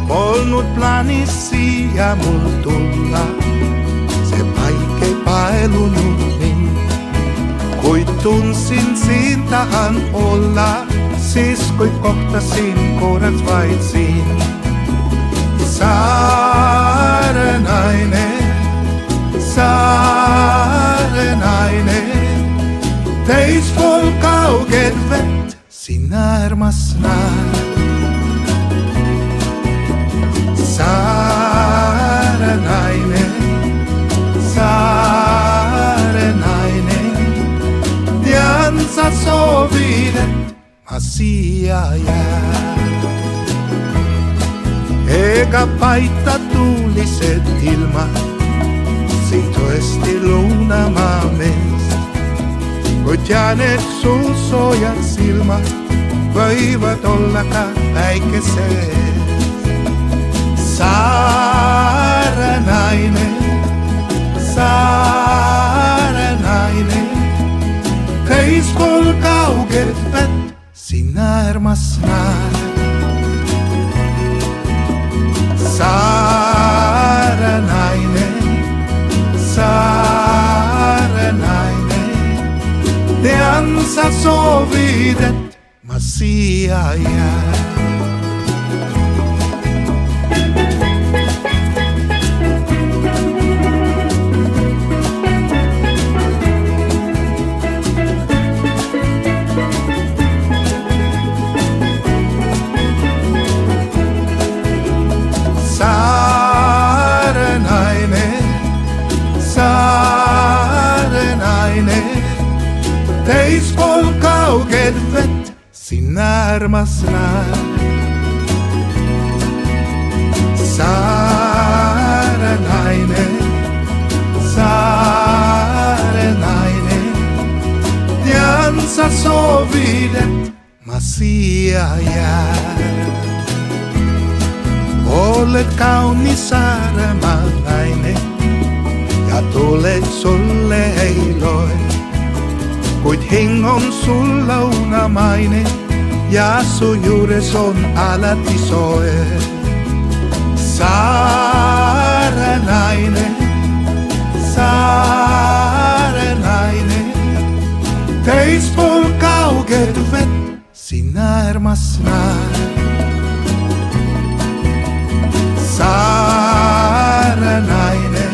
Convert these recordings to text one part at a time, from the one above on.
polnud plaanis siia mul tulla, see paik ei paelunud mind, kuid tundsin siin tahan olla, siis kui kohtasin korraks vaid siin. Saare naine, täispool kauged vett, sinna armas näed. Saare naine, tean sa soovid, et ma siia jään. Ega paita tuulised ilmad, siin tõesti lõunamaa mees, kuid tean, et sul soojad silmad võivad olla ka päikeses. Saare naine, täispool kauged vett, sinna armas näed. Saare naine, tean sa soovid, et ma siia jään. Täispool kauged vett, sinna armas näed. Saare naine, tean sa soovid, et ma siia jään. Oled kaunis Saaremaa naine ja tuled sulle ei loe, kuid hing on sul lõunamaine ja su juures on alati soe. Saare naine, täispool kauged vett, sinna armas näed. Saare naine,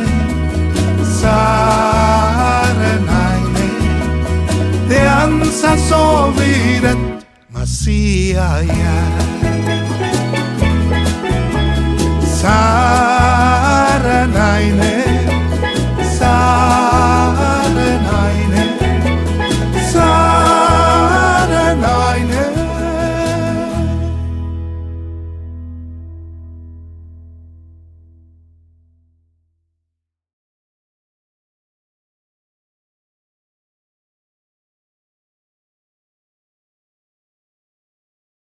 tean sa soovid, et ma siia jään.